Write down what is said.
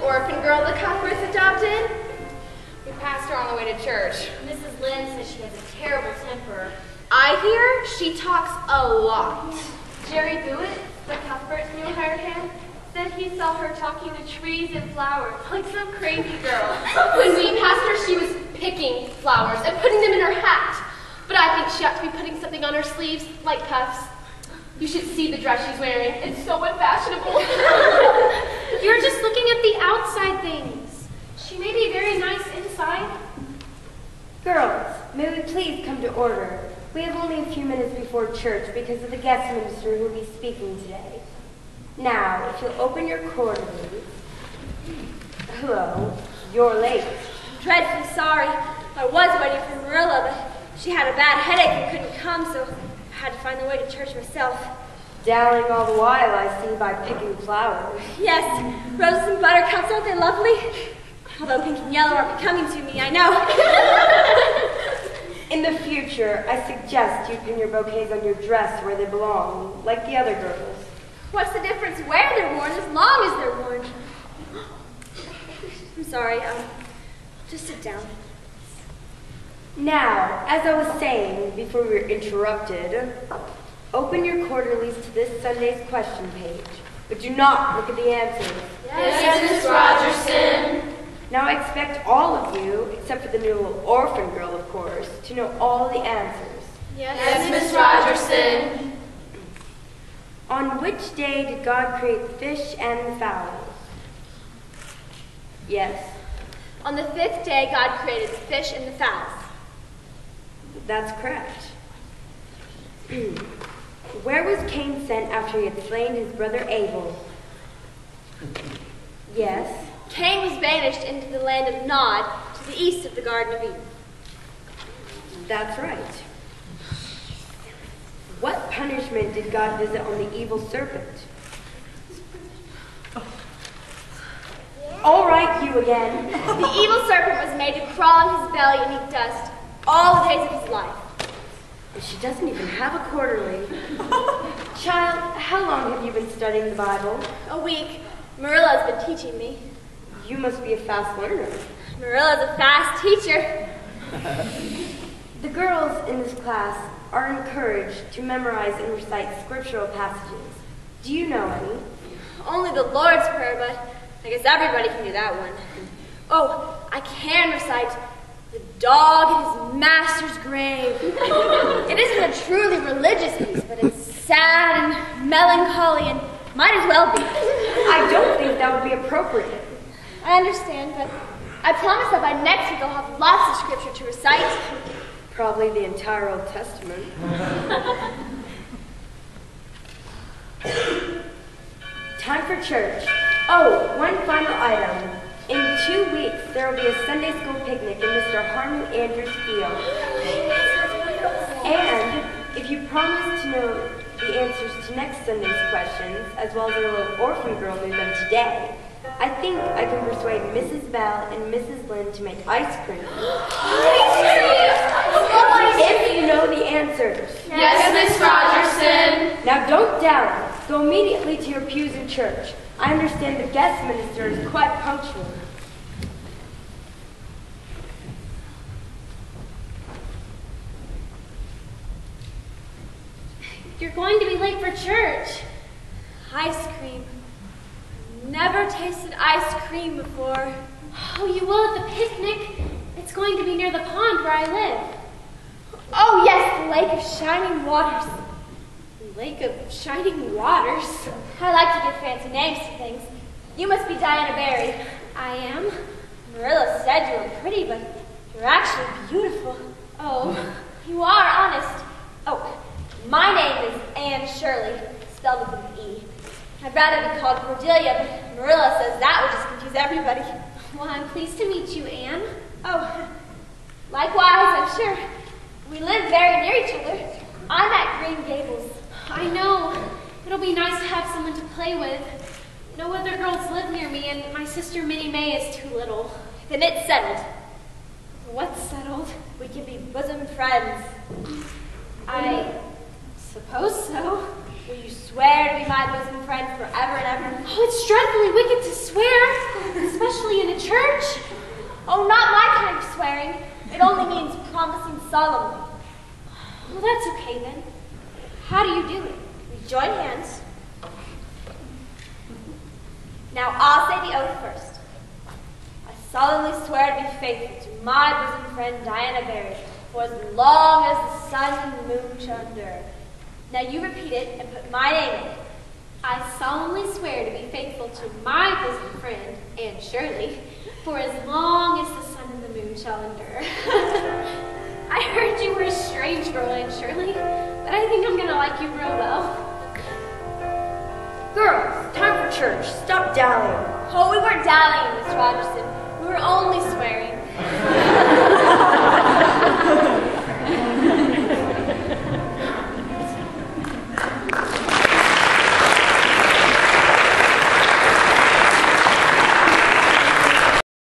orphan girl the Cuthberts adopted? We passed her on the way to church. Mrs. Lynn says she has a terrible temper. I hear she talks a lot. Jerry Blewett, the Cuthbert's new hired hand, said he saw her talking to trees and flowers like some crazy girl. When we passed her, she was picking flowers and putting them in her hat. But I think she ought to be putting something on her sleeves, like puffs. You should see the dress she's wearing. It's so unfashionable. You're just looking at the outside things. She may be very nice inside. Girls, may we please come to order? We have only a few minutes before church because of the guest minister who will be speaking today. Now, if you'll open your quarterlies. Hello, you're late. I'm dreadfully sorry. I was waiting for Marilla, but she had a bad headache and couldn't come, so I had to find the way to church myself. Dallying all the while, I see, by picking flowers. Yes, roses and buttercups, aren't they lovely? Although pink and yellow aren't becoming to me, I know. In the future, I suggest you pin your bouquets on your dress where they belong, like the other girls. What's the difference where they're worn as long as they're worn? I'm sorry, just sit down. Now, as I was saying before we were interrupted, open your quarterlies to this Sunday's question page, but do not look at the answers. Yes, Miss Rogerson. Now I expect all of you, except for the new little orphan girl, of course, to know all the answers. Yes, Miss Rogerson. On which day did God create the fish and the fowls? Yes. On the 5th day, God created the fish and the fowls. That's correct. Where was Cain sent after he had slain his brother Abel? Yes. Cain was banished into the land of Nod, to the east of the Garden of Eden. That's right. What punishment did God visit on the evil serpent? All right, you again. The evil serpent was made to crawl on his belly and eat dust all the days of his life. She doesn't even have a quarterly. Child, how long have you been studying the Bible? A week. Marilla's been teaching me. You must be a fast learner. Marilla's a fast teacher. The girls in this class are encouraged to memorize and recite scriptural passages. Do you know any? Only the Lord's Prayer, but I guess everybody can do that one. Oh, I can recite the dog in his master's grave. It isn't a truly religious piece, but it's sad and melancholy and might as well be. I don't think that would be appropriate. I understand, but I promise that by next week I'll have lots of scripture to recite. Probably the entire Old Testament. Time for church. Oh, one final item. In 2 weeks, there will be a Sunday school picnic in Mr. Harmon Andrews' field. And if you promise to know the answers to next Sunday's questions, as well as our little orphan girl knew them today, I think I can persuade Mrs. Bell and Mrs. Lynn to make ice cream. If you know the answers. Yes, Miss Rogerson. Now don't doubt it. Go immediately to your pews in church. I understand the guest minister is quite punctual. You're going to be late for church. Ice cream. Never tasted ice cream before. Oh, you will at the picnic. It's going to be near the pond where I live. Oh yes, the lake of shining waters. Lake of Shining Waters. I like to give fancy names to things. You must be Diana Barry. I am? Marilla said you were pretty, but you're actually beautiful. Oh. You are honest. Oh, my name is Anne Shirley, spelled with an E. I'd rather be called Cordelia, but Marilla says that would just confuse everybody. Well, I'm pleased to meet you, Anne. Oh, likewise, I'm sure. We live very near each other. I'm at Green Gables. I know. It'll be nice to have someone to play with. No other girls live near me, and my sister Minnie May is too little. Then it's settled. What's settled? We can be bosom friends. I suppose so. Will you swear to be my bosom friend forever and ever? Oh, it's dreadfully wicked to swear. especially in a church. Oh, not my kind of swearing. It only means promising solemnly. Well, that's okay then. How do you do it? We join hands. Now I'll say the oath first. I solemnly swear to be faithful to my bosom friend Diana Barry for as long as the sun and moon shall endure. Now you repeat it and put my name in it. I solemnly swear to be faithful to my bosom friend, Anne Shirley, for as long as the sun and the moon shall endure. I heard you were a strange girl, Anne Shirley, but I think I'm gonna like you real well. Girls, time for church. Stop dallying. Oh, we weren't dallying, Miss Rogerson. We were only swearing.